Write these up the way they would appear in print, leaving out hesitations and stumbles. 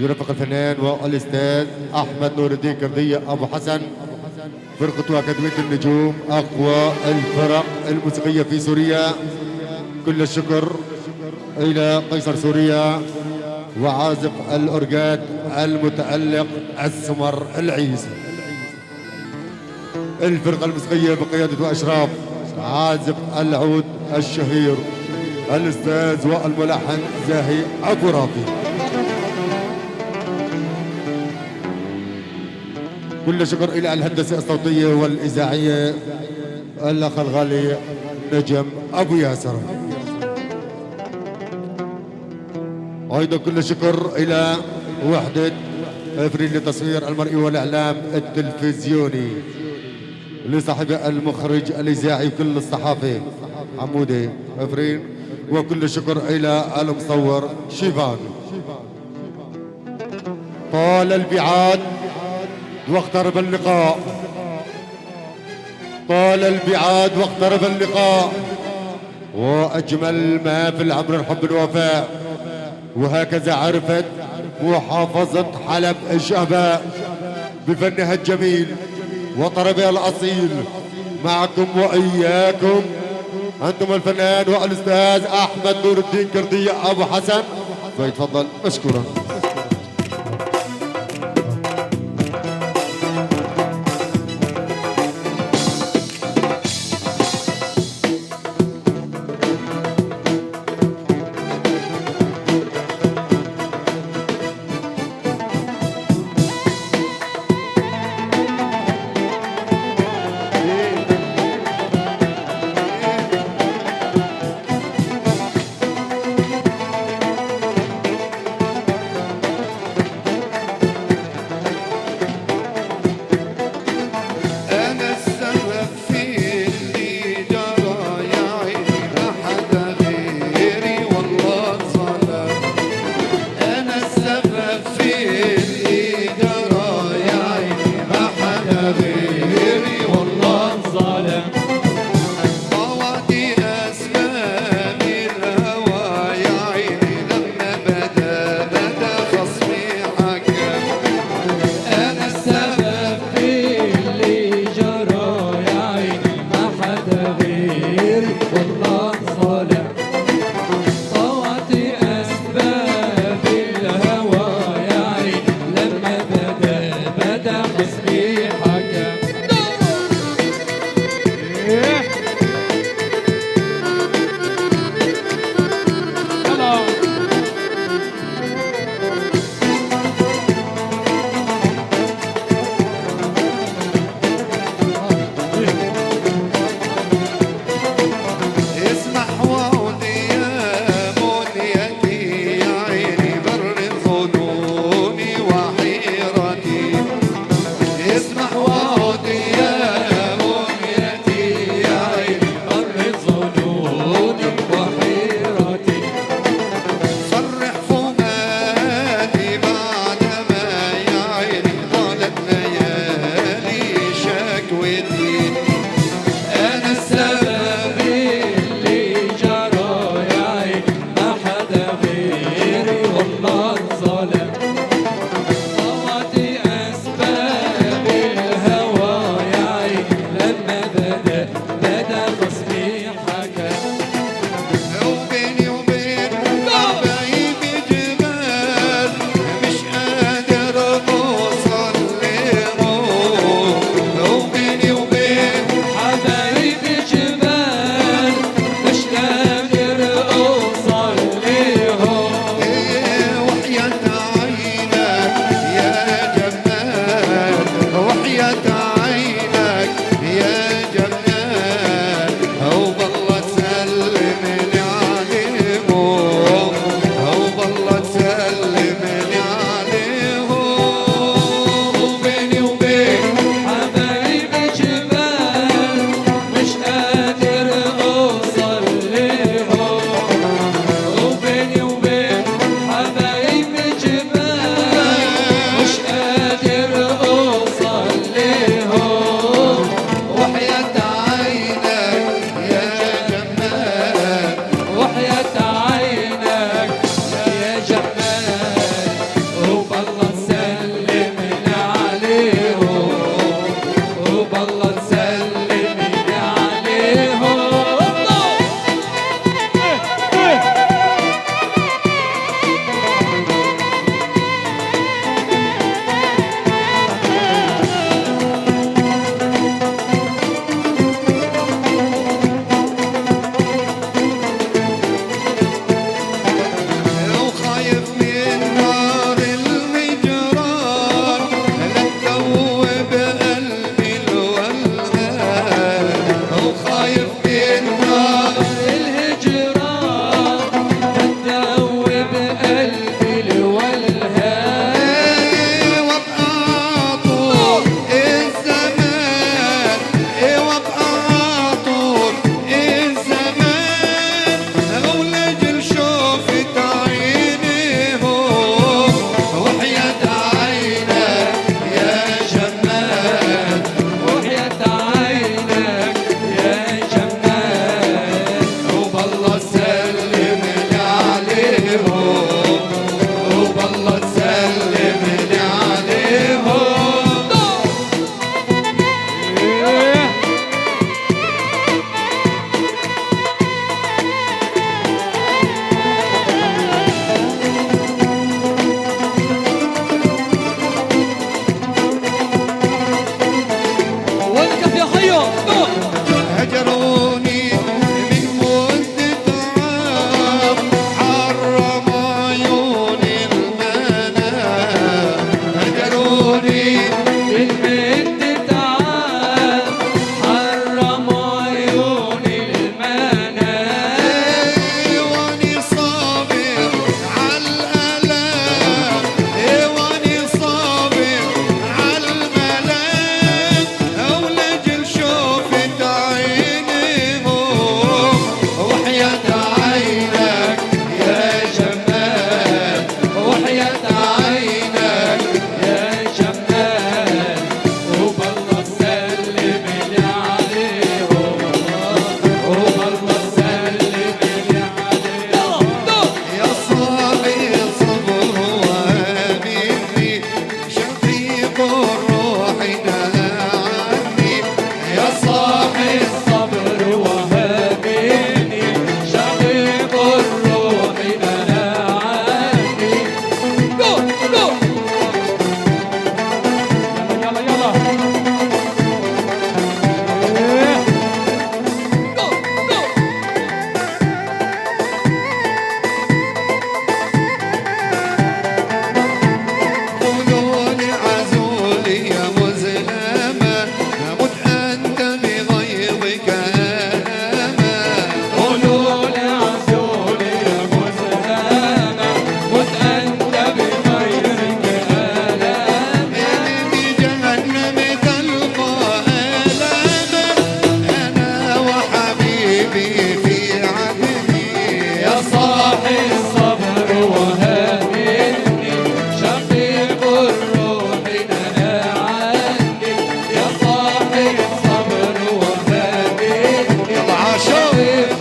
يرافق الفنان والاستاذ احمد نور الدين كرديه ابو حسن. فرقة أكاديمية النجوم أقوى الفرق الموسيقية في سوريا. كل الشكر إلى قيصر سوريا وعازف الأورجات المتألق السمر العيسى. الفرقة الموسيقية بقيادة وأشراف عازف العود الشهير الأستاذ والملحن زاهي أبو راقي. كل شكر إلى الهندسة الصوتية والإذاعية الأخ الغالي نجم أبو ياسر. أيضا كل شكر إلى وحدة إفرين للتصوير المرئي والإعلام التلفزيوني لصاحب المخرج الإذاعي كل الصحافة عمودي إفرين. وكل شكر إلى المصور شيفان. طال البعاد واقترب اللقاء. طال البعاد واقترب اللقاء. وأجمل ما في العمر الحب الوفاء. وهكذا عرفت محافظة حلب الشهباء بفنها الجميل وطربها الأصيل. معكم وإياكم أنتم الفنان والأستاذ أحمد نور الدين كردية أبو حسن. فيتفضل مشكورا.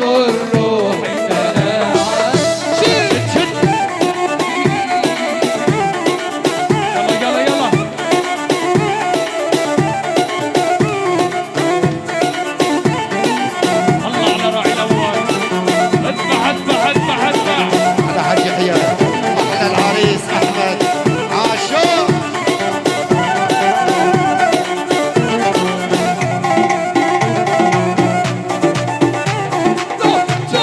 والروح تلاعب. شد شد يلا يلا يلا. الله على راعي الاول. اذبح اذبح اذبح اذبح. على حاج حيان احلى العريس احمد عاشور. جاي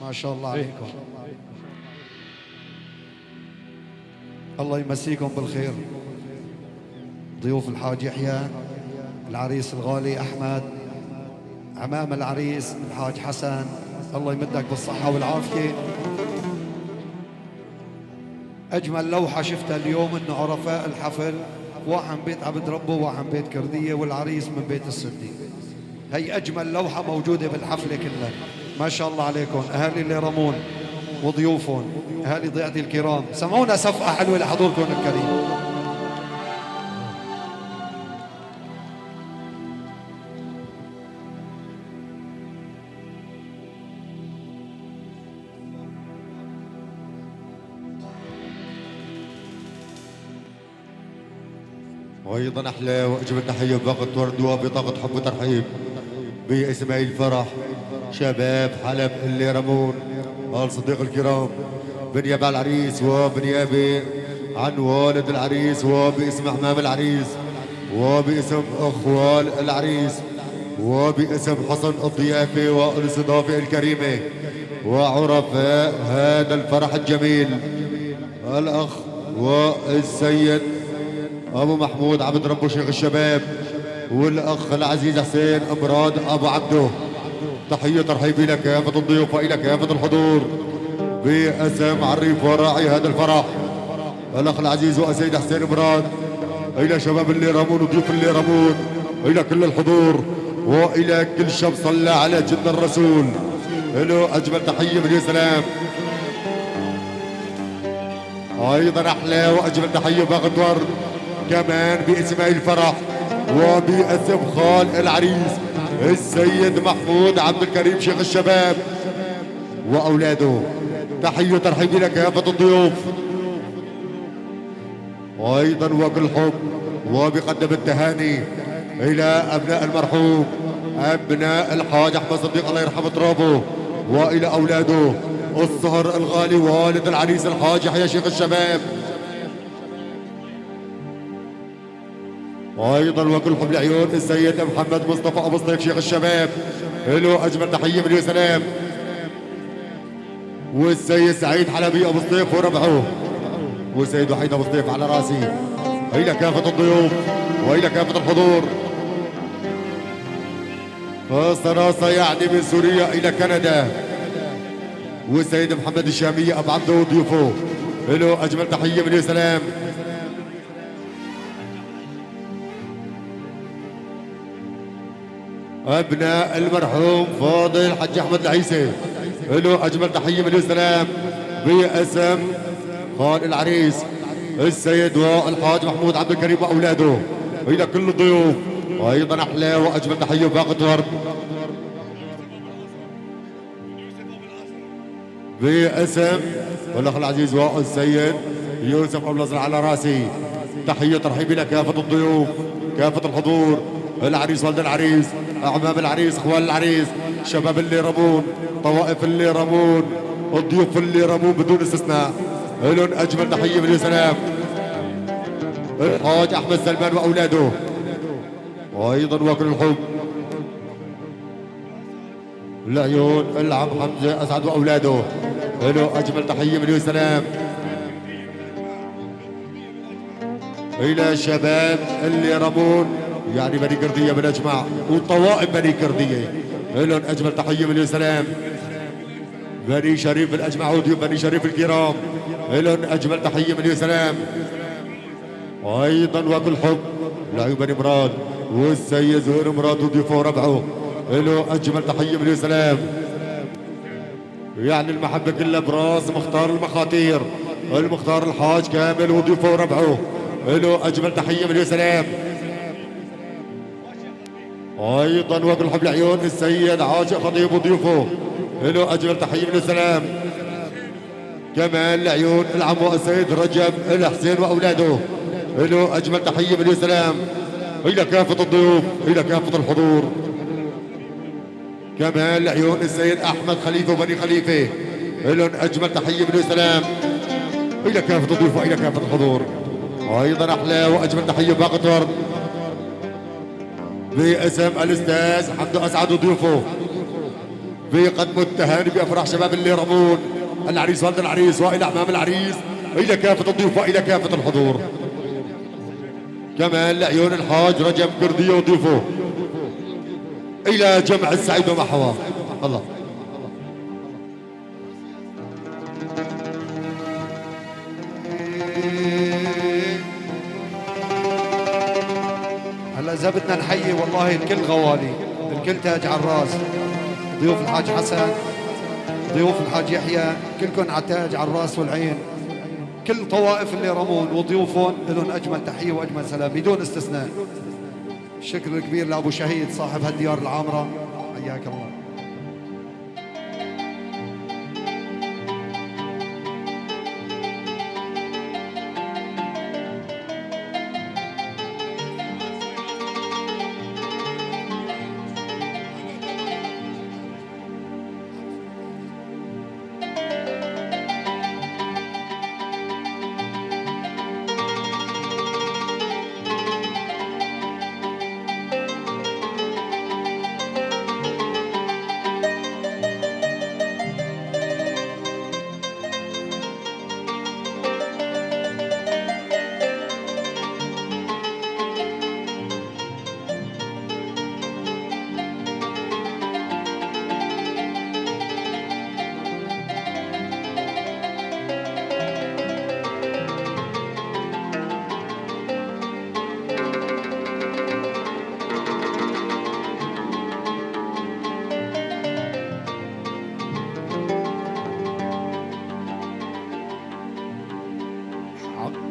ما شاء الله عليكم. الله يمسيكم بالخير. ضيوف الحاج يحيى، العريس الغالي أحمد، عمام العريس الحاج حسن، الله يمدك بالصحة والعافية. أجمل لوحة شفتها اليوم إنه عرفاء الحفل واحد من بيت عبد ربه وواحد من بيت كردية والعريس من بيت السدي. هي أجمل لوحة موجودة بالحفلة كلها. ما شاء الله عليكم أهالي اللي رمون وضيوفهم، أهالي ضيعتي الكرام، سمعونا صفقة حلوة لحضوركم الكريم. وايضا احلى واجمل تحيه بباقه ورد وبطاقه حب وترحيب باسماعيل فرح شباب حلب اللي رمون. قال صديق الكرام بنيابه على العريس وبنيابه عن والد العريس وباسم عمام العريس وباسم اخوال العريس وباسم حسن الضيافه والاستضافه الكريمه وعرفاء هذا الفرح الجميل الاخ والسيد ابو محمود عبد ربه شيخ الشباب والاخ العزيز حسين امراد ابو عبده. تحيه ترحيبي لك كافه الضيوف والى كافه الحضور باسم عريف وراعي هذا الفرح الاخ العزيز والسيد حسين امراد، الى شباب اللي رمون وضيوف اللي رمون، الى كل الحضور والى كل شاب صلى على جد الرسول، له اجمل تحيه من السلام. ايضا احلى واجمل تحيه باقة ورد كمان باسماعيل فرح وباسم خال العريس السيد محمود عبد الكريم شيخ الشباب واولاده. تحيه ترحيبي لك كافه الضيوف. وايضا وكل حب وبقدم التهاني الى ابناء المرحوم ابناء الحاج احمد صديق الله يرحم ترابه والى اولاده الصهر الغالي والد العريس الحاج يحيى شيخ الشباب. وايضا وكل حب العيون السيد محمد مصطفى ابو صديق شيخ الشباب، له اجمل تحيه من سلام. والسيد سعيد حلبي ابو صديق وربعه والسيد وحيد ابو صديق على راسي، الى كافه الضيوف والى كافه الحضور. صراسه يعني من سوريا الى كندا، والسيد محمد الشاميه ابو عبده وضيوفه، له اجمل تحيه من سلام. ابناء المرحوم فاضل الحاج احمد العيسي، له اجمل تحيه من السلام باسم خال العريس السيد والحاج محمود عبد الكريم واولاده الى كل الضيوف. وايضا احلى واجمل تحيه باقة ورد باسم الاخ العزيز والسيد يوسف ابو الازرع على راسي. تحيه ترحيبي لك كافه الضيوف كافه الحضور، العريس والد العريس، اعمام العريس، اخوان العريس، شباب اللي رمون، طوائف اللي رمون، الضيوف اللي رمون بدون استثناء، لهم اجمل تحيه من السلام. الحاج احمد سلمان واولاده، وايضا وكل الحب العيون العم حمزه اسعد واولاده، له اجمل تحيه من السلام. إلى شباب اللي رمون يعني بني كردية بالأجمع وطوائف بني كردية إلهم أجمل تحية من السلام. بني شريف الأجمع وضيوف بني شريف الكرام إلهم أجمل تحية من السلام. وأيضا وكل حب لعيون بني مراد والسيد زهير مراد وضيوفه وربعه له أجمل تحية من السلام. يعني المحبة كلها براس مختار المخاطير المختار الحاج كامل وضيوفه وربعه له أجمل تحية من السلام. أيضا وكل حب العيون السيد عاشق خطيب وضيوفه له أجمل تحية من السلام. كمان العيون العمو السيد رجب الحسين وأولاده له أجمل تحية من السلام. إلى كافة الضيوف إلى كافة الحضور. كمان العيون السيد أحمد خليفة وبني خليفة لهم أجمل تحية من السلام. إلى كافة الضيوف وإلى كافة الحضور. أيضا أحلى وأجمل تحية باقة ورد باسم الأستاذ حمد أسعد وضيوفه بيقدموا التهاني بأفراح شباب اللي رمون العريس والد العريس وإلى أعمام العريس إلى كافة الضيوف وإلى كافة الحضور. كمان لعيون الحاج رجب كردية وضيوفه إلى جمع السعيد ومحواه. الله هلا إذا بدنا نحيي والله الكل غوالي الكل تاج على الراس. ضيوف الحاج حسن ضيوف الحاج يحيى كلكم على تاج على الراس والعين. كل طوائف اللي رمون وضيوفهم لهم أجمل تحية وأجمل سلام بدون استثناء. الشكر الكبير لأبو شهيد صاحب هالديار العامرة حياك الله.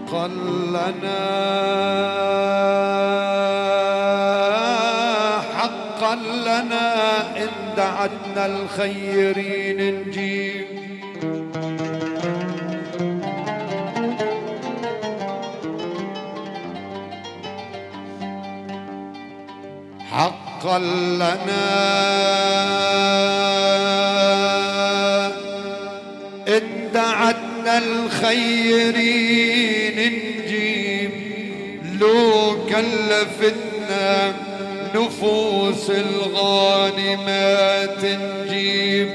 حقا لنا حقا لنا إن دعتنا الخيرين نجيب. حقا لنا إن دعتنا الخيرين نجيب. لو كلفتنا نفوس الغانمات نجيب.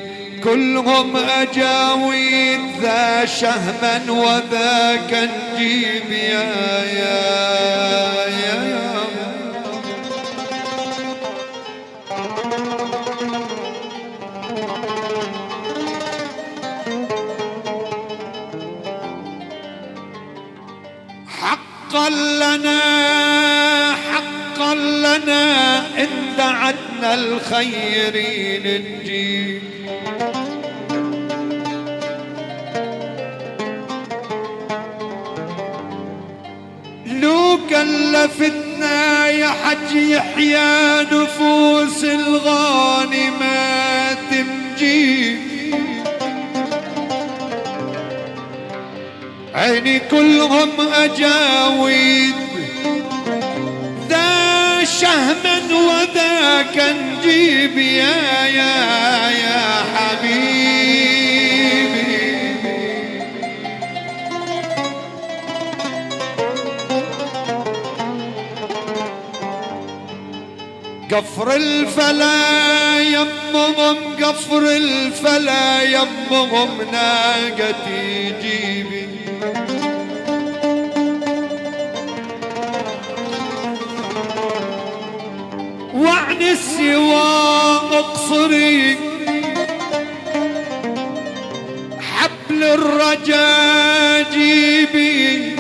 كلهم أجاويد ذا شهما وذاك نجيب يا حقا لنا إن دعتنا الخيرين نجيب. لو كلفتنا يا حج يحيى نفوس الغانمات نجيب. عيني كلهم أجاويد ذا شهما وذاك نجيب يا حبيبي. قفر الفلا يمهم قفر الفلا يمهم ناقتي جيبي. السوا اقصري حبل الرجا جيبي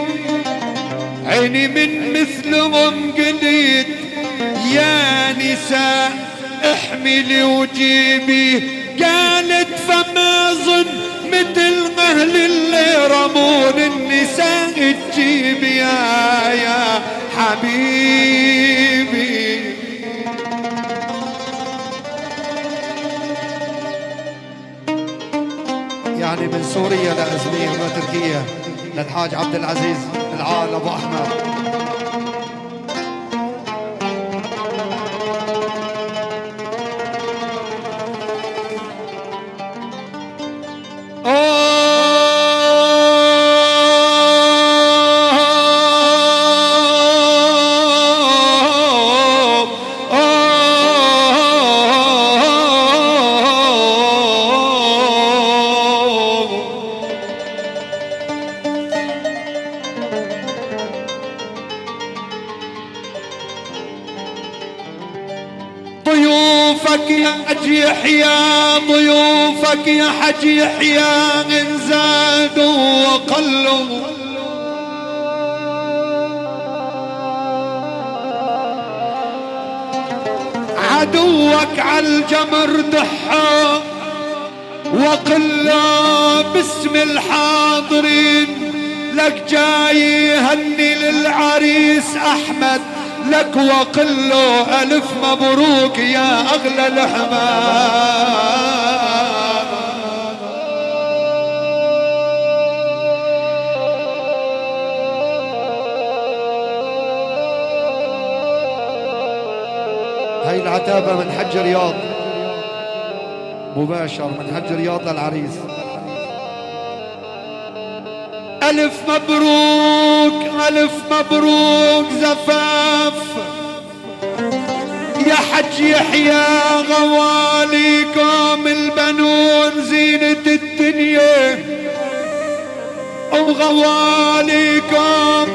عيني من مثلهم قلت يا نساء احملي وجيبي قالت فما ظن مثل اهل اللي رمون النساء تجيب يا حبيبي. يعني من سوريا لأزمية وتركيا للحاج عبد العزيز العال ابو احمد. ضيوفك يا حج يحيى ضيوفك يا حج يحيى إن زادوا وقلوا عدوك عالجمر دحى وقلا باسم الحاضرين لك جاي هني للعريس أحمد لك وقل له ألف مبروك يا أغلى الأحباب. هاي العتابة من حج رياض مباشر من حج رياض للعريس. ألف مبروك ألف مبروك زفاف يا حج يحيى غواليكم البنون زينة الدنيا وغواليكم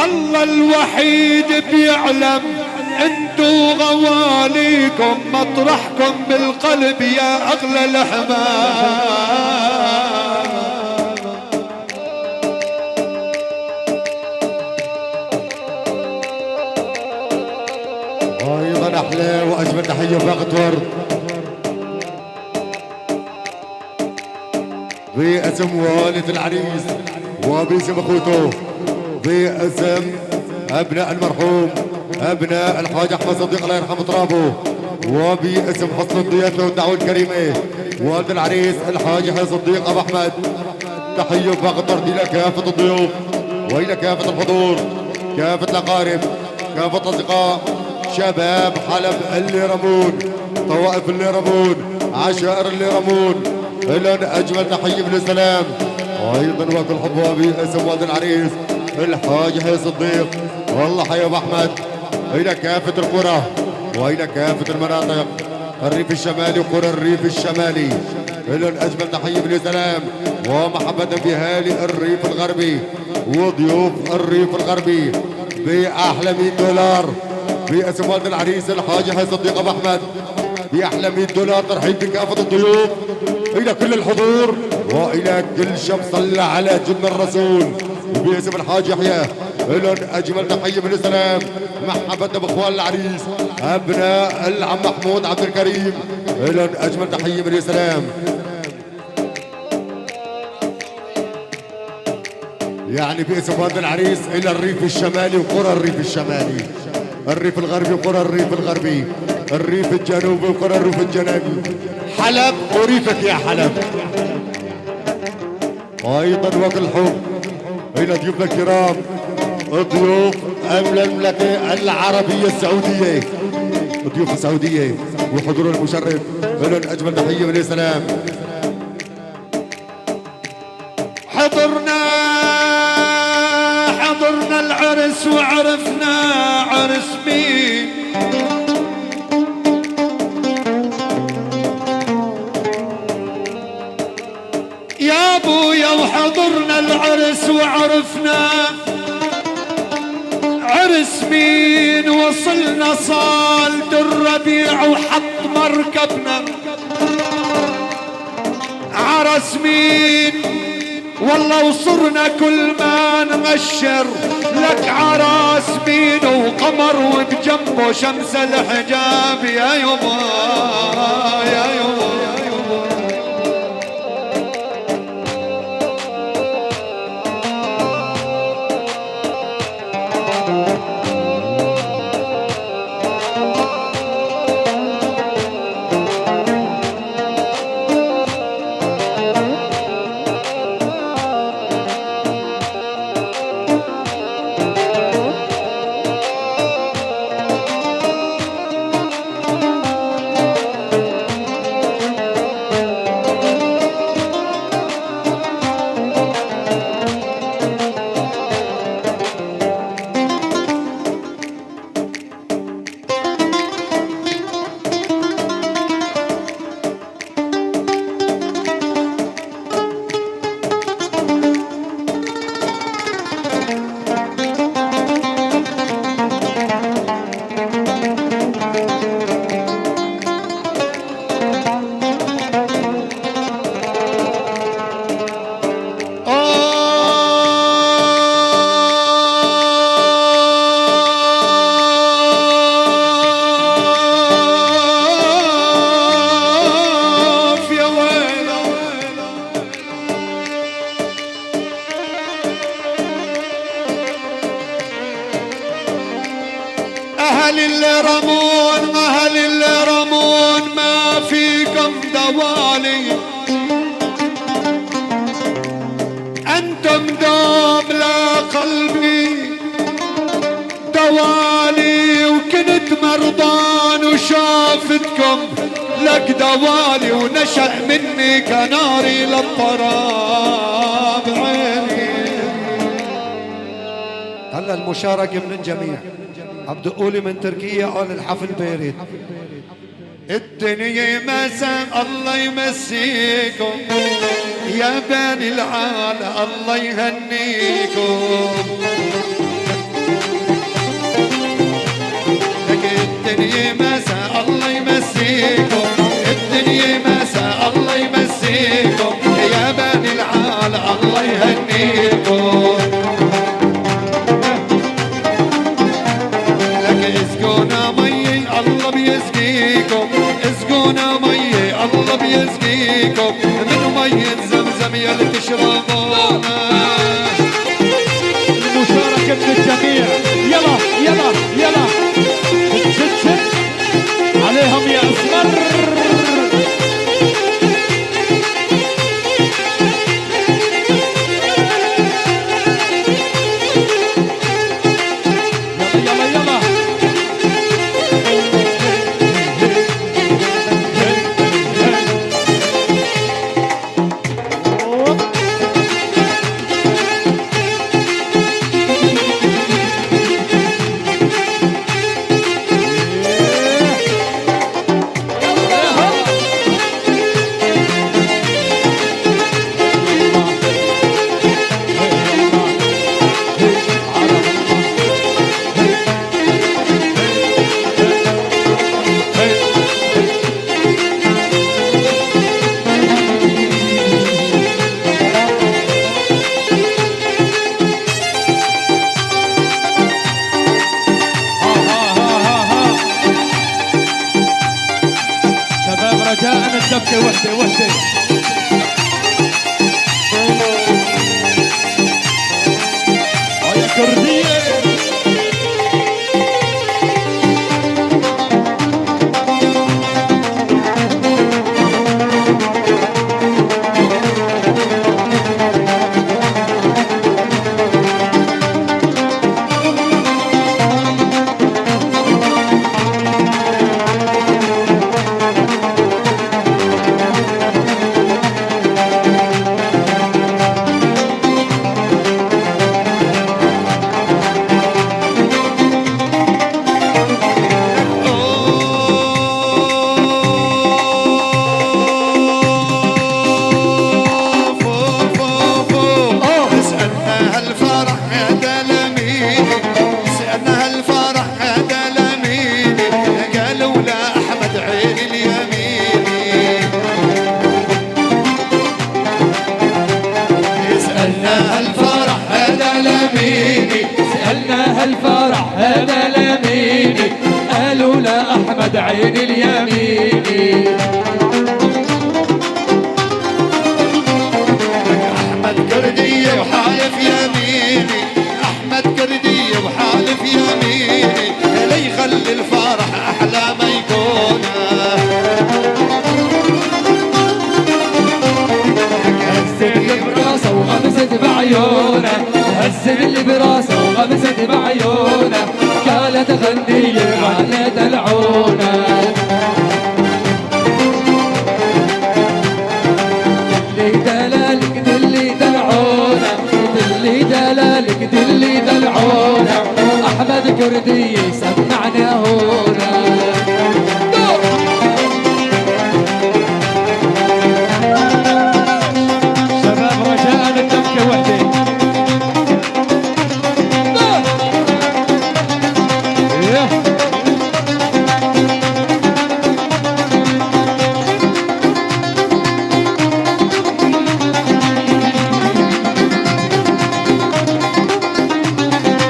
الله الوحيد بيعلم انتو غواليكم مطرحكم بالقلب يا أغلى الأحباب. ايضا احلى واجمل تحيه وفاقة ورد باسم والد العريس وباسم اخوته باسم ابناء المرحوم ابناء الحاج احمد صديق الله يرحمه ترابه وباسم حسن الضيافه والدعوه الكريمه والد العريس الحاج يحيى صديق ابو احمد. تحيه وفاقة ورد الى كافه الضيوف والى كافه الحضور كافه الاقارب كافه الاصدقاء شباب حلب اللي رمون طوائف اللي رمون عشائر اللي رمون لهم اجمل تحيه من السلام. وايضا وكل حب باسم والد العريس الحاج يحيى صديق والله حي ابو احمد الى كافه القرى والى كافه المناطق الريف الشمالي وقرى الريف الشمالي لهم اجمل تحيه من السلام ومحبه باهالي الريف الغربي وضيوف الريف الغربي باحلى $100 باسم والد العريس الحاج يحيى صديق ابو احمد باحلى $100 ترحيب بكافه الضيوف الى كل الحضور والى كل شاب صلى على جن الرسول. وباسم الحاج يحيى لهم اجمل تحيه من السلام محبه باخوان العريس ابناء العم محمود عبد الكريم لهم اجمل تحيه من السلام. يعني باسم والد العريس الى الريف الشمالي وقرى الريف الشمالي الريف الغربي وقرى الريف الغربي الريف الجنوبي وقرى الريف الجنوبي حلب وريفك يا حلب. ايضا وكل حب الى ضيوفنا الكرام ضيوف المملكه العربيه السعوديه ضيوف السعوديه وحضور المشرف لهم اجمل تحيه من السلام. حضرنا العرس وعرفنا عرس مين يا ابويا وحضرنا العرس وعرفنا سمين وصلنا صالة الربيع وحط مركبنا عرس مين والله وصرنا كل ما نغشر لك عراس مين وقمر وبجنبه شمس الحجاب يا يما يا يما أهل اللي رمون ما فيكم دوالي أنتم دوب لا قلبي دوالي وكنت مرضان وشافتكم لك دوالي ونشأ مني كناري للطراب عيني. هلا المشاركة من الجميع. عبد قولي من تركيا قال الحفل بيريت. الدنيا مساء الله يمسيكم يا بني العالة الله يهنيكم. لك الدنيا مساء الله يمسيكم الدنيا مساء الله يمسيكم يا بني العالة الله يهنيكم. اسقونا مي الله بيسقيكم اسقونا مي الله بيسقيكم من مي زمزم يلي تشربونا. المشاركة من الجميع يلا يلا يلا شد شد عليهم يا اسمر. دبكة وحدة وحدة. يا كردية الفرح هذا لميني، قالوا لا أحمد عين اليميني. أحمد كردية وحالف يميني، أحمد كردية وحالف يميني، اللي يخلي الفرح أحلى ما يكون. هزت اللي براسه وغمزت بعيونه، هزت اللي براسه وغمزت بعيونه، قالت غنية على دلعونه. دلي دلالك دلي دلعونه، دلي دلالك دلي دلعونه، أحمد كردية سمعنا هنا. شباب رجاء الدبكة وحدة.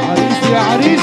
عريس يا عريس.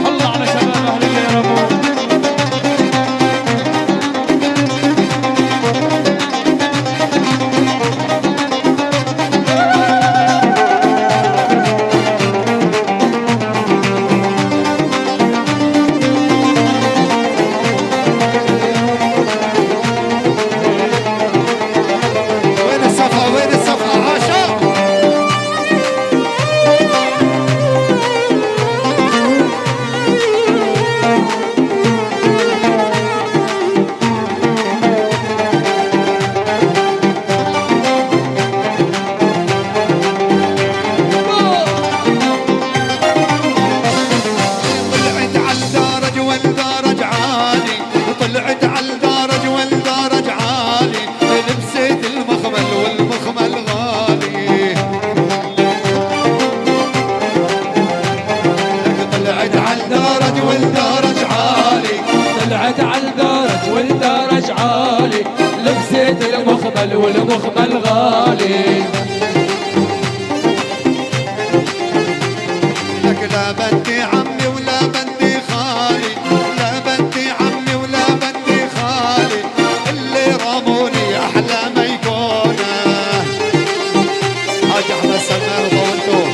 الله على شباب أهل اليرموك. وين الصفا وين الصفا عاشا. طلعت عالدرج والدرج عالي، طلعت عالدرج والدرج عالي، لبست المخمل والمخمل غالي. طلعت عالدرج والدرج عالي، طلعت عالدرج والدرج عالي، لبست المخمل والمخمل غالي. لك لا بدي عمي ولا بدي خالي، لا بدي عمي ولا بدي خالي، اللي رموني احلى ما يكون. حاج احمد سلمان طولتوه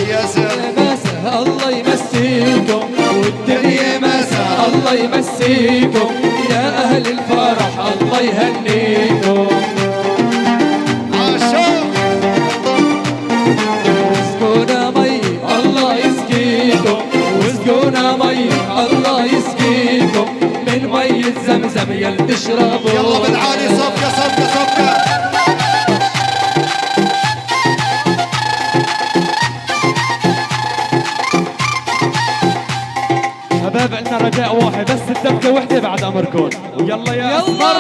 يا زلمه. مسا الله يمسيكم والدنيا مسا الله يمسيكم، يا أهل الفرح الله يهنيكم. عاشق واسقونا مي الله يسقيكم، واسقونا مي الله يسقيكم، من مي زمزم يل تشربوا. يلا بالعالي صفقه صفقه صفقه. شباب عندنا رجاء واحد بس، الدبكة وحدة بعد أمركم. ويلا يا أسمر.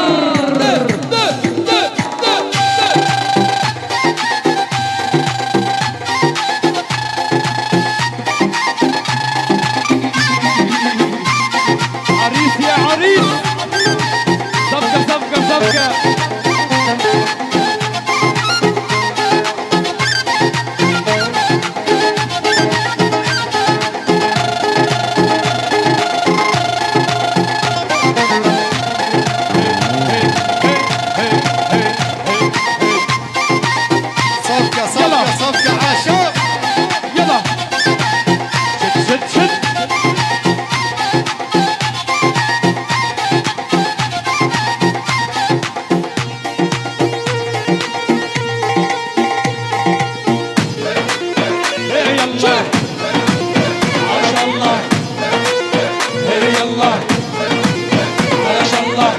عريس يا عريس. صفقة صفقة صفقة. صفقه صفقه صفقه عاشق. يلا شد شد شد. إيه يلا. ما شاء الله، هي يلا ما شاء الله.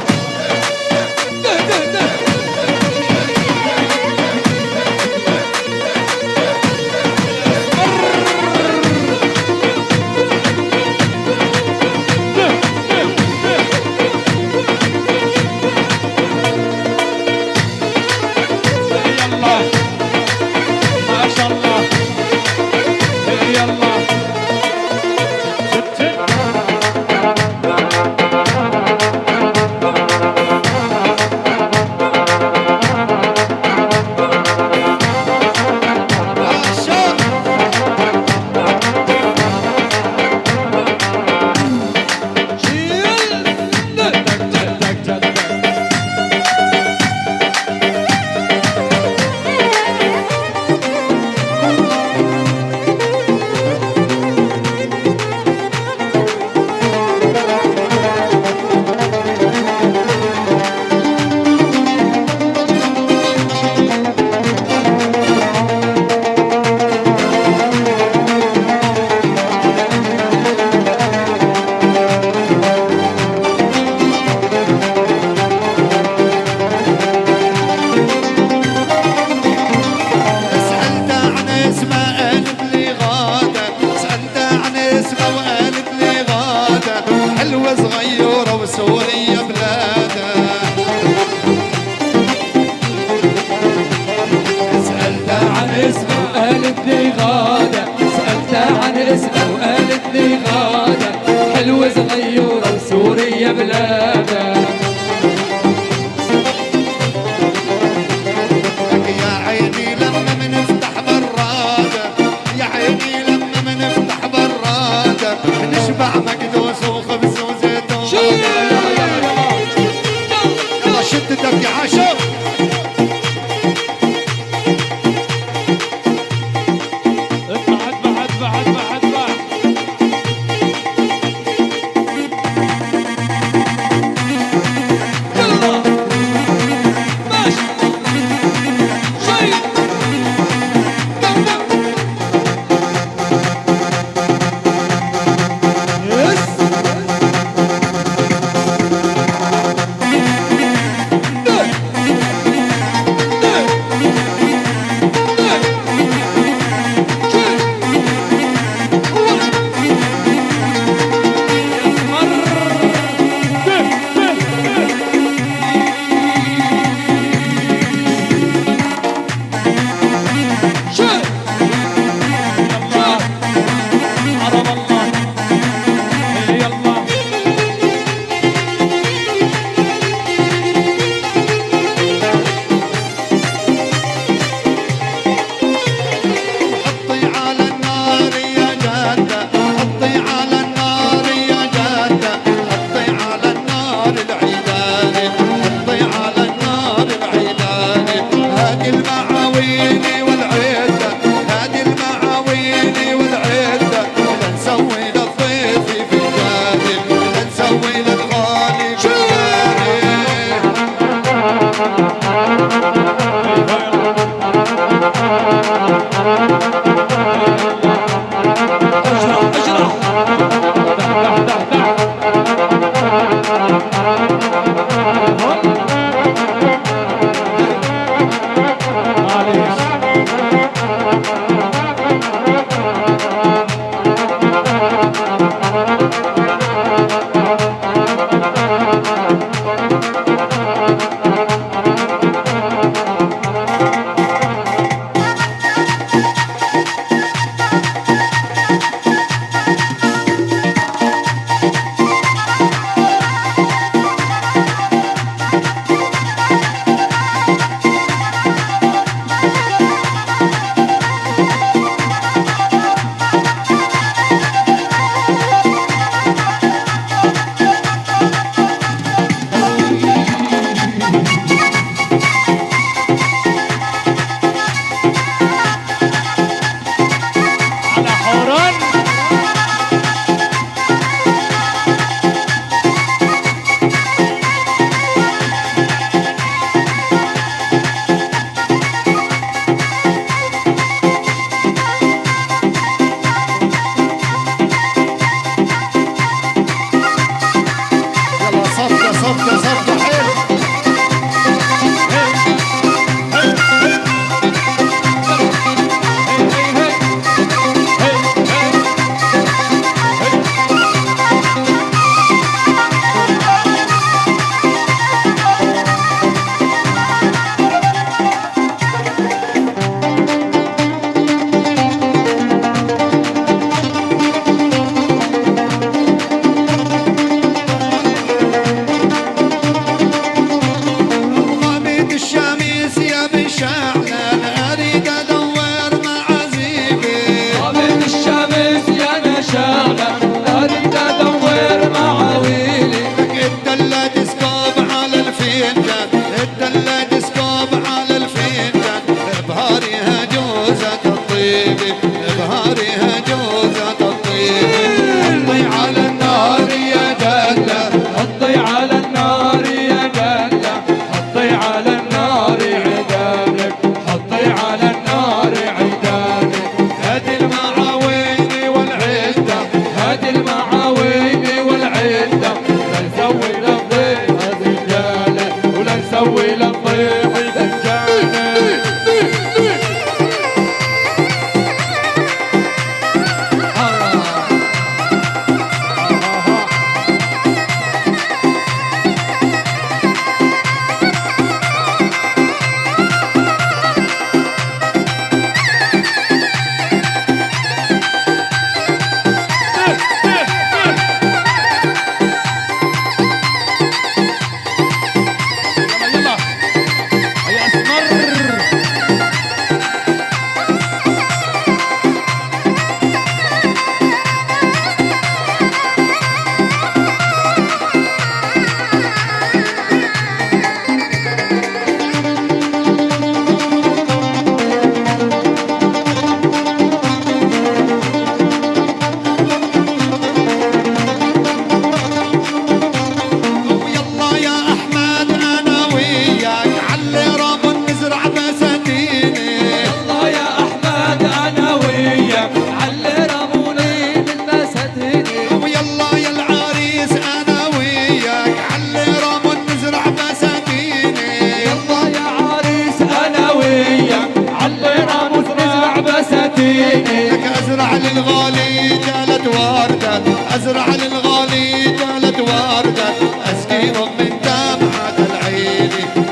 للغالي جالت وردة، أزرع للغالي جالت وردة، أسقيهم من دمعة العين،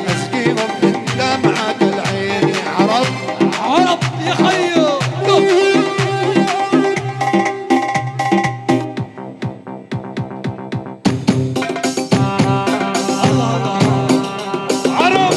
أسقيهم من دمعة العين. عرب عرب يا خيو عرب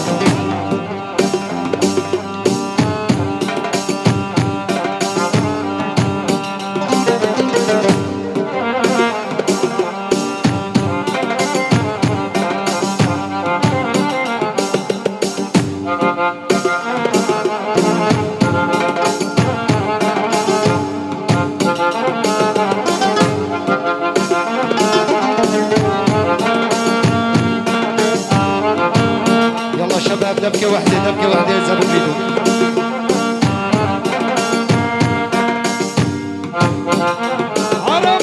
يلا شباب دبكة واحدة، دبكة واحدة إذا بتريدوا. عرب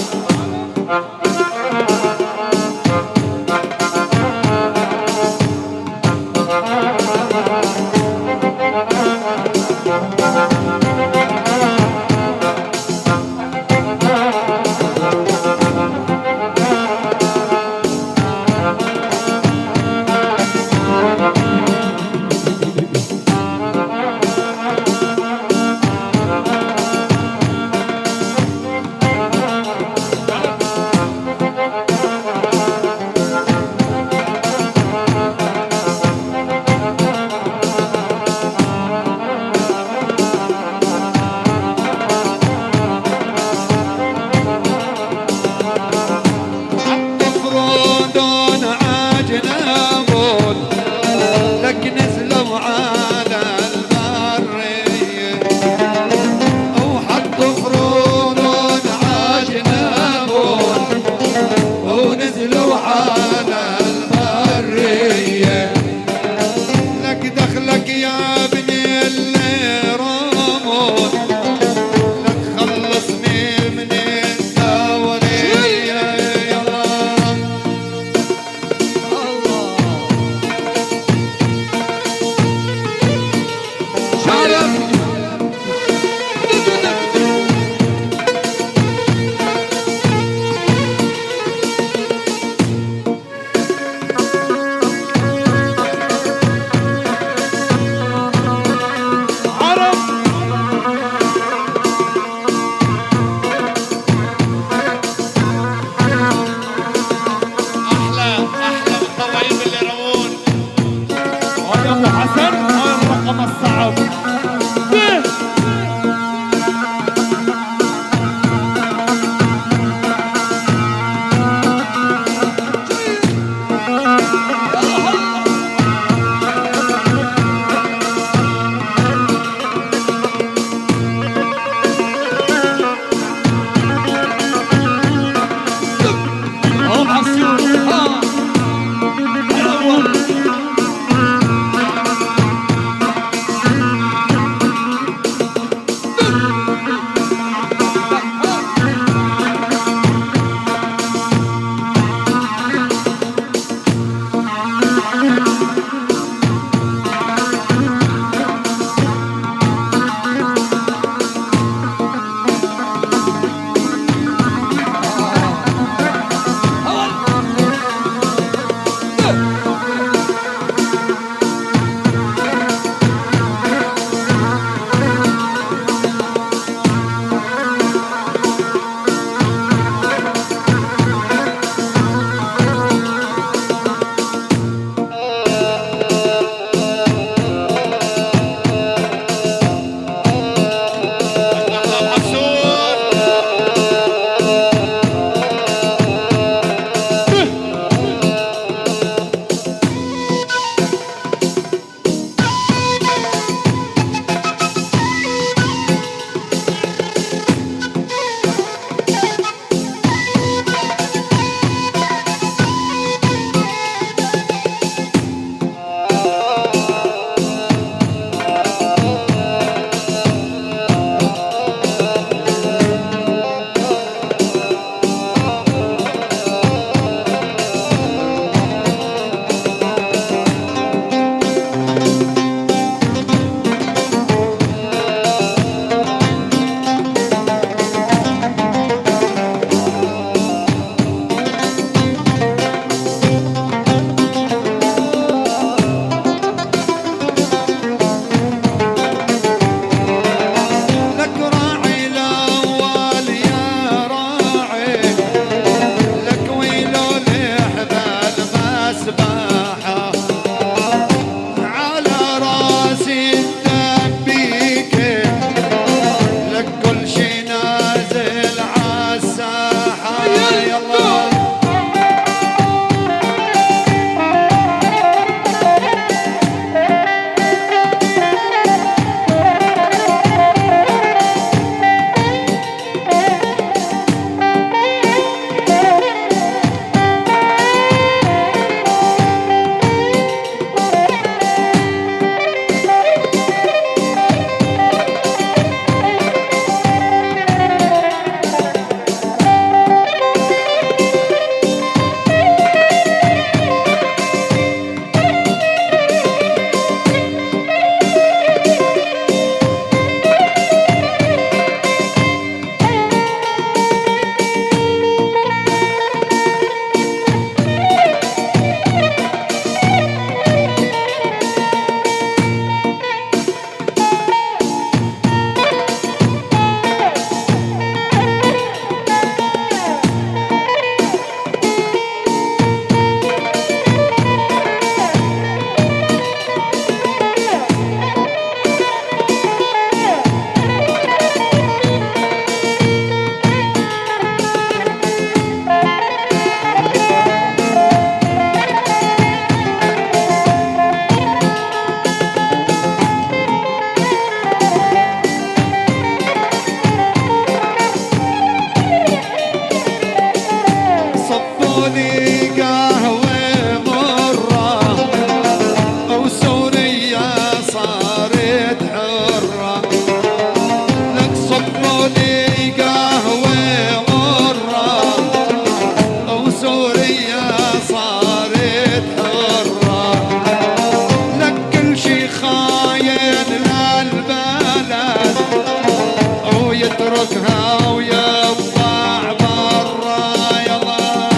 اتركها ويطلع برا يلا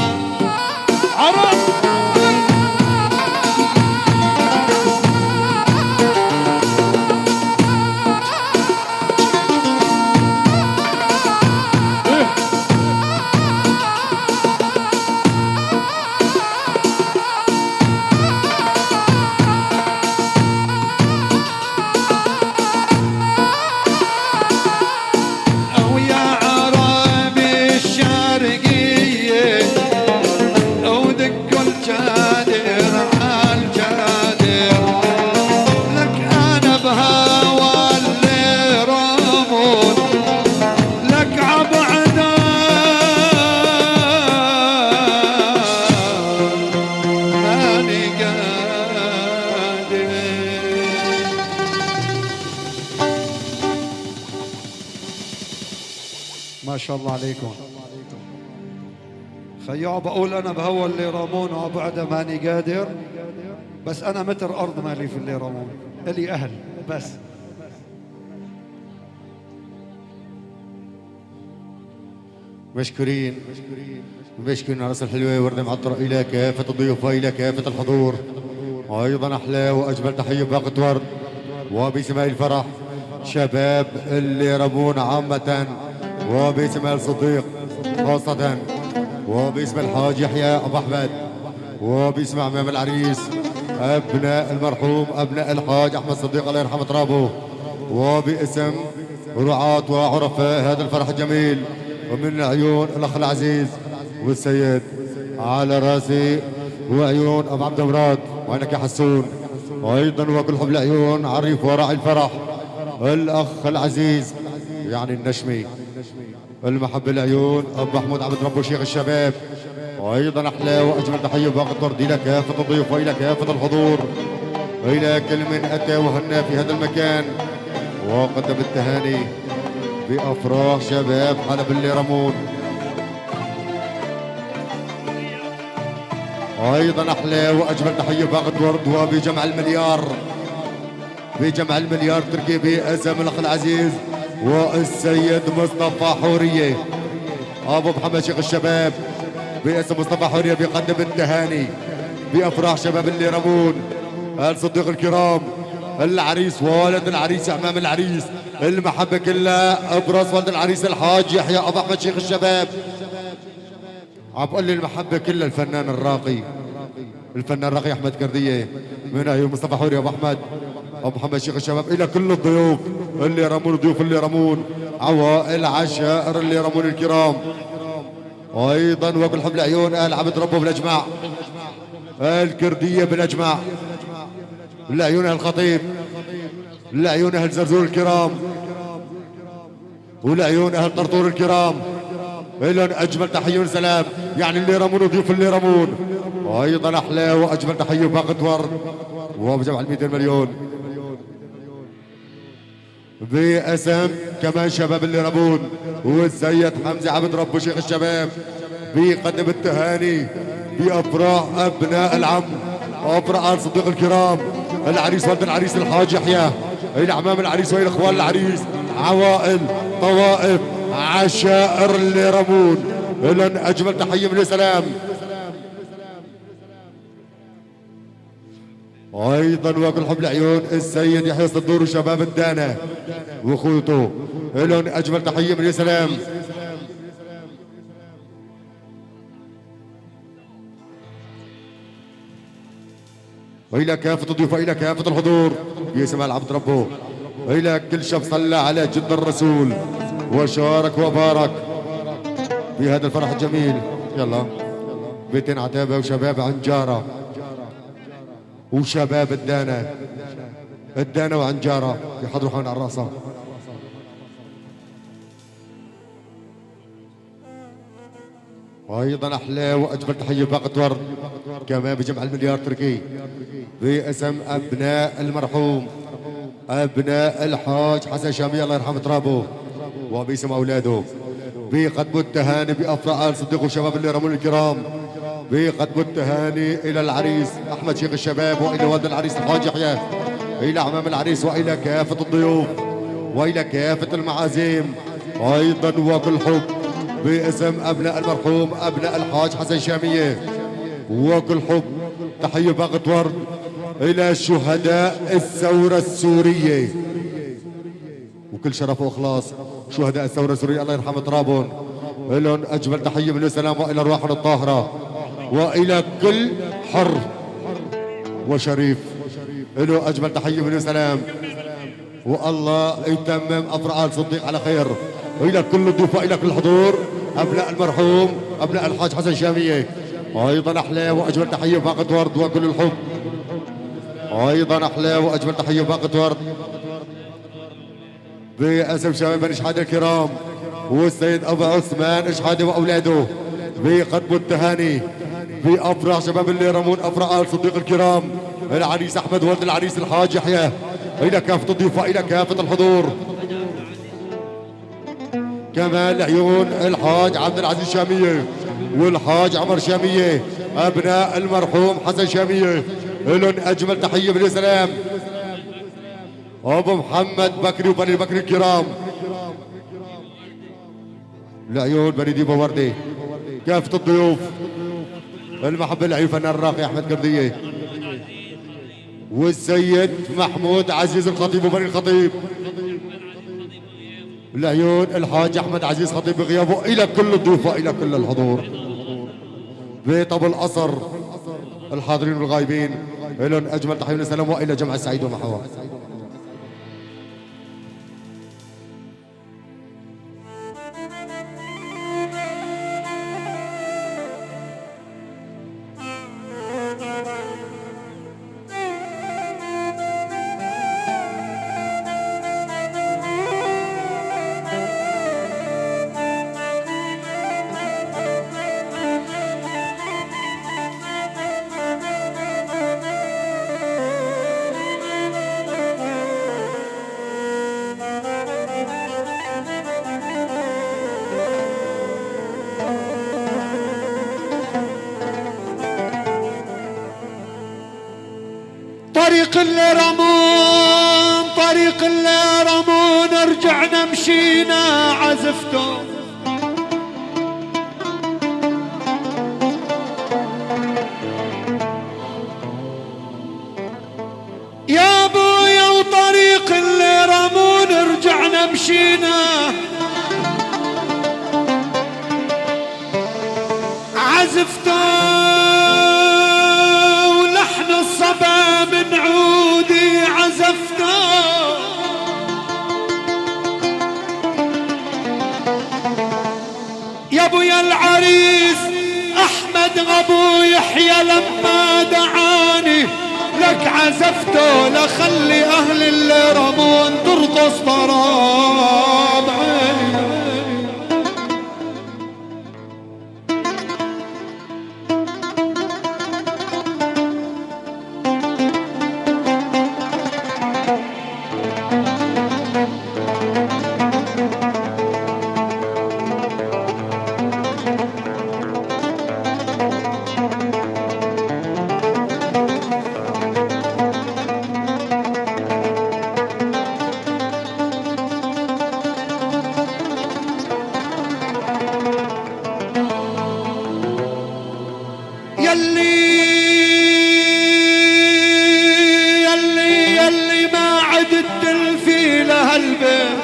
عرب ويا عرب الشرقية ودقوا الجادر عالجادر لك أنا بهوى اللي رمون لك عبعدا ماني قادر ما شاء الله عليكم خيوع بقول انا بهوى اللي رامون وبعده ماني قادر بس انا متر ارض مالي في اللي رامون الي اهل بس مشكورين مشكورين على الحلوة وردة معطرة إلى كافة الضيوف وإلى كافة الحضور. وأيضا أحلى وأجمل تحية باقة ورد وبسماء الفرح شباب اللي رمون عامة وباسم الصديق خاصة وباسم الحاج يحيى أبو أحمد وباسم عمام العريس أبناء المرحوم أبناء الحاج أحمد صديق الله يرحمه ترابه وباسم رعاة وعرفاء هذا الفرح الجميل ومن عيون الأخ العزيز والسيد على راسي وعيون أبو عبد مراد وعينك يا حسون وأيضا وكل حب العيون عريف وراعي الفرح الأخ العزيز يعني النشمي المحب العيون أبو محمود عبد ربه شيخ الشباب. وأيضا أحلى وأجمل تحية باقة ورد إلى كافة الضيوف وإلى كافة الحضور وإلى كل من أتى وهنا في هذا المكان وقدم التهاني بأفراح شباب حلب اللي رمون. أيضا أحلى وأجمل تحية باقة ورد وبجمع المليار بجمع المليار تركي باسم الأخ العزيز والسيد مصطفى حورية أبو محمد شيخ الشباب باسم مصطفى حورية بيقدم التهاني بأفراح شباب اللي رمون الصديق الكرام العريس والد العريس أمام العريس المحبة كلها أبرز والد العريس الحاج يحيى أبو أحمد شيخ الشباب. عم بقول لي المحبة كلها الفنان الراقي أحمد كردية من عيون مصطفى حوري أبو أحمد أبو محمد شيخ الشباب إلى كل الضيوف اللي رمون ضيوف اللي رمون عوائل عشائر اللي رمون الكرام. وأيضا وكل حب العيون أهل عبد ربه بالأجمع الكردية بالأجمع العيون أهل الخطيب العيون أهل زرزور الكرام والعيون أهل طرطور الكرام إلهم أجمل تحية وسلام يعني اللي رمون وضيوف اللي رمون. وأيضا أحلى وأجمل تحية باقة ورد وبجمع 200 مليون باسم كمان شباب اللي رمون والسيد حمزة عبد ربه شيخ الشباب بيقدم التهاني بأفراح أبناء العم أفراح آل صديق الكرام العريس والد العريس الحاج يحيى إلى أعمام العريس وإلى إخوان العريس عوائل طوائف عشائر اللي رمون لن أجمل تحية من السلام. أيضا وكل حب العيون السيد يحيى الصدور وشباب الدانة وأخوته لن أجمل تحية من السلام. وإلى كافة الضيوف وإلى كافة الحضور باسم العبد ربه إلى كل شخص صلى على جد الرسول وشارك وبارك في هذا الفرح الجميل. يلا بيتين عتابة وشباب عنجارة وشباب الدانة وعنجارة يحضروا حول على الرأسة. وأيضا أحلى وأجمل تحية باقة ورد كمان بجمع المليار تركي باسم أبناء المرحوم أبناء الحاج حسن شامي الله يرحمه ترابه وباسم أولاده بيقدموا التهاني بأفراح آل صديق وشباب اللي رمون الكرام بيقدموا التهاني إلى العريس أحمد شيخ الشباب وإلى والد العريس الحاج يحيى إلى أعمام العريس وإلى كافة الضيوف وإلى كافة المعازيم أيضا وكل حب باسم أبناء المرحوم أبناء الحاج حسن شامية، وكل حب تحية باقة ورد إلى شهداء الثورة السورية، وكل شرف وإخلاص شهداء الثورة السورية الله يرحم ترابهم، لهم أجمل تحية من السلام وإلى أرواحهم الطاهرة، وإلى كل حر وشريف له أجمل تحية من السلام، والله يتمم أفراح آل صديق على خير، وإلى كل الضيوف وإلى كل الحضور أبناء المرحوم أبناء الحاج حسن شامية، أيضا أحلى وأجمل تحية باقة ورد وكل الحب، أيضا أحلى وأجمل تحية باقة ورد باسم شباب بني شحاده الكرام والسيد أبو عثمان شحاده وأولاده، بقدموا التهاني بأفراح شباب اللي رمون أفراح آل صديق الكرام، العريس أحمد ولد العريس الحاج يحيى، إلى كافة الضيوف وإلى كافة الحضور، كمان عيون الحاج عبد العزيز شامية والحاج عمر شامية أبناء المرحوم حسن شامية، لهم أجمل تحية من السلام، أبو محمد بكري وبني بكري الكرام، العيون بني ديبا وردي، كافة الضيوف المحب العيون فنان الراقي أحمد كردية، والسيد محمود عزيز الخطيب وبني الخطيب، العيون الحاج أحمد عزيز خطيب بغيابه، إلى كل الضيوف وإلى كل الحضور بيت أبو القصر الحاضرين والغايبين، لهم أجمل تحية من السلام وإلى جمع السعيد ومحواه. طريق اللي رمون رجعنا مشينا عزفته، يا ابويا وطريق اللي رمون رجعنا مشينا عزفته، ولحن الصبا من عودي عزفته، يا ابويا العريس احمد ابو يحيى لما دعاني لك عزفته، لخلي اهل اللي رمون ترقص طراب عيني. يلي ما عدت تلفي لها البيت،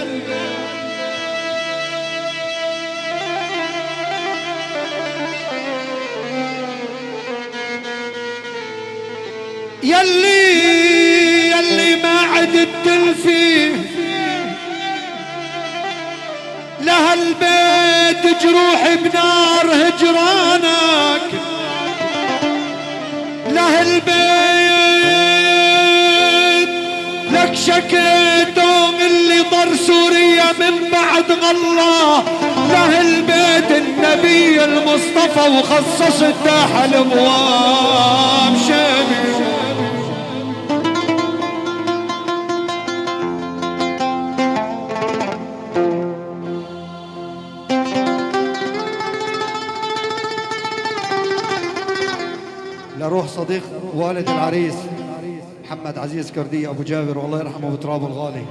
يلي ما عدت تلفي لها البيت، جروح بنار هجرانك له البيت، لك شكيتهم اللي ضر سوريا من بعد غلا، له البيت النبي المصطفى وخصص الداحة الابواب شامي. لروح صديق والد العريس محمد عزيز كردية أبو جابر والله يرحمه بترابه الغالي،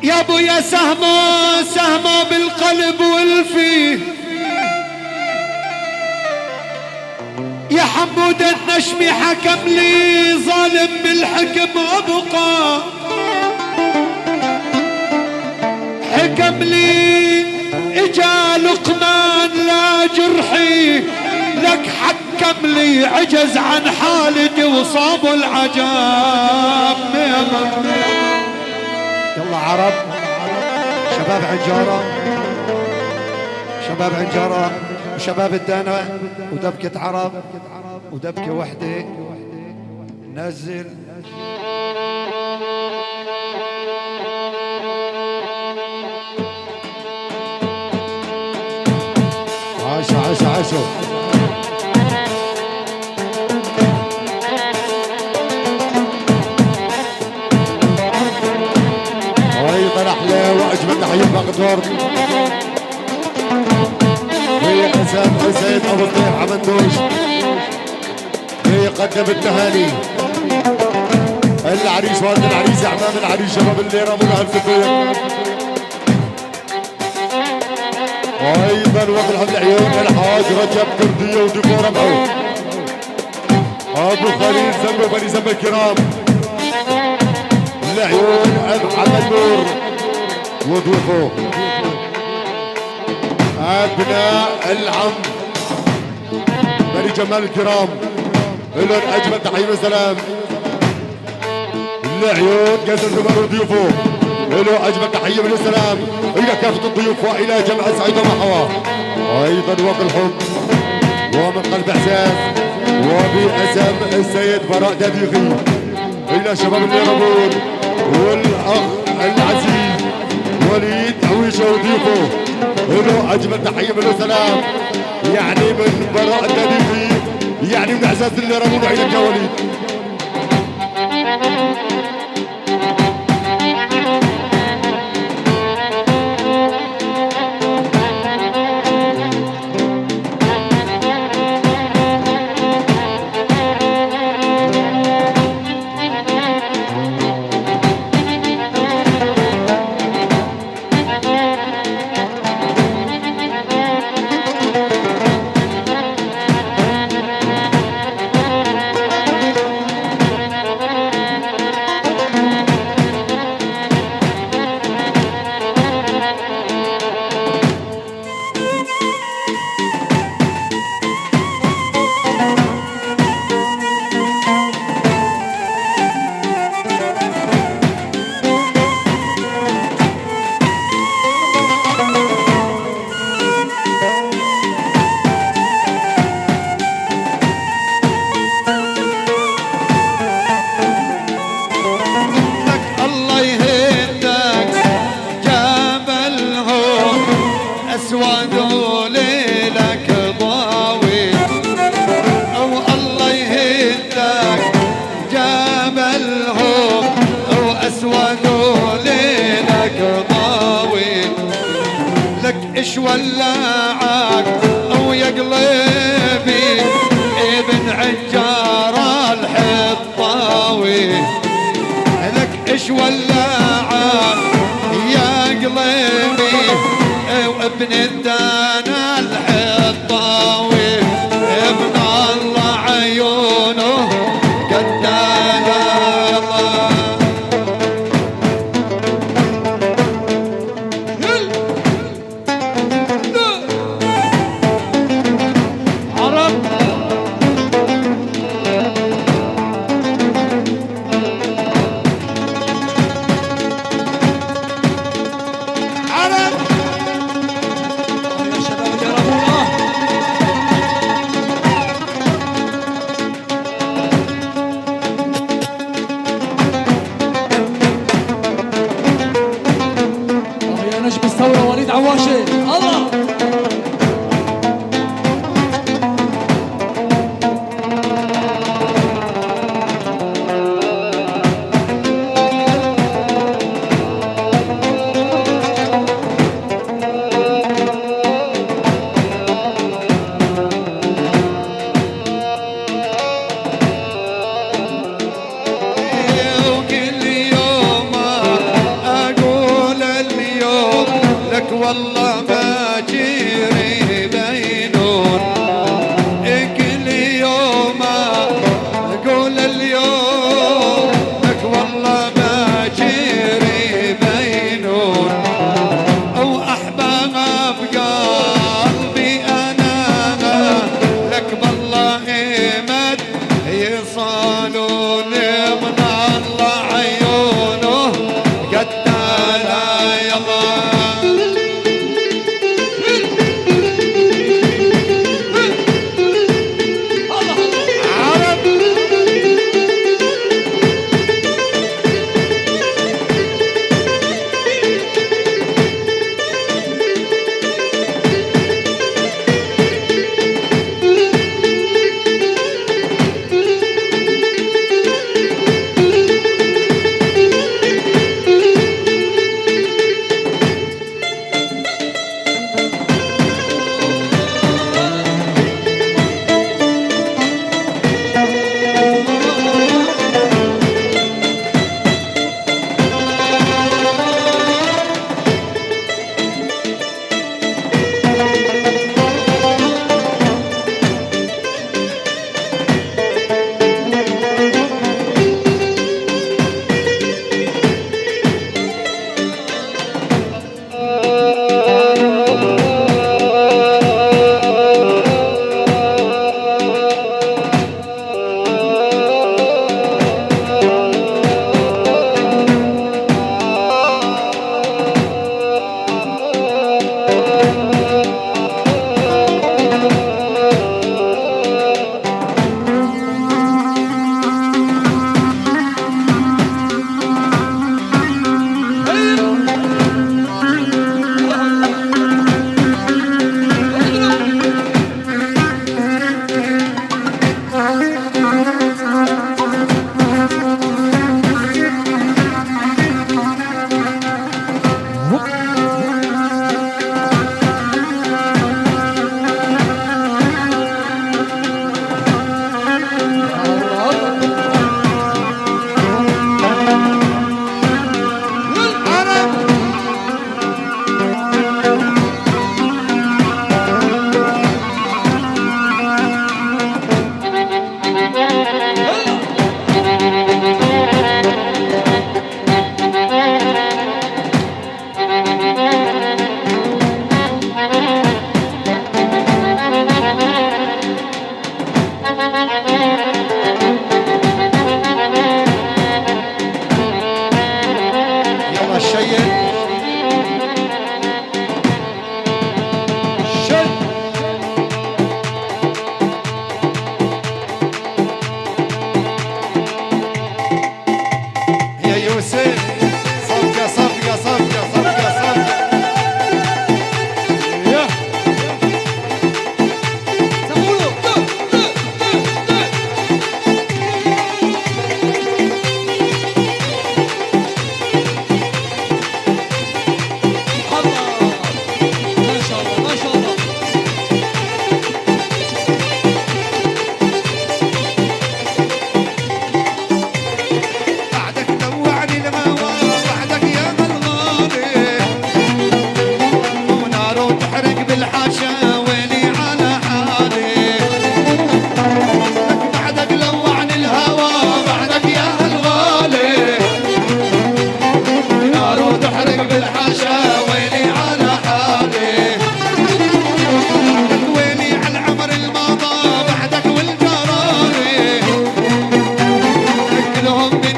يا ابو يا سهمه سهمه بالقلب والفيه، يا حمود النشمي حكم لي ظالم بالحكم ابقى، حكم لي اجا لقمان لا جرحي، لك حكم لي عجز عن حالتي وصاب العجاب. يلا عرب شباب عنجارة، شباب عنجارة وشباب الدانا ودبكة عرب ودبكة وحدة نزل. عاشوا عاشوا عاشوا. وايضا احلى واجمل تحيه باقي هي حسام حسين ابو الطيب عمندوش يقدم التهاني العريس والد العريس اعمام العريس شباب الليره ابو الف الطيب. وايضا وفي الحمد عيون الحاج رجب كرديه وديكور معه ابو خليل زنبه وبني زنبه الكرام، العيون محمد نور وضيوفه ابناء العم بني جمال الكرام، لهم اجمل تحيه وسلام. العيون قاسم جمال وضيوفه له اجمل تحيه من السلام الى كافه الضيوف والى جمع سعيد ومحوى. وايضا وفي الحب ومن قلب احساس وباسم السيد براء دبيغي الى شباب اليرمون والاخ العزيز وليد عويشه وضيوفه له اجمل تحيه من السلام، يعني من براء دبيغي يعني من اعزاز اليرمون وعينك يا وليد. ولعك ويا قلبي ابن عجار الحطاوي، لك ايش ولعك يا قلبي وابن الدانا الحطاوي، ابن الله عيونه قدانا أقول والله ما جيري بينون كل يوم اقول اليوم لك والله ما جيري بينون او احباب قلبي انا لك بالله ايمد يصالون من الله عيونه قتالا يلا لهم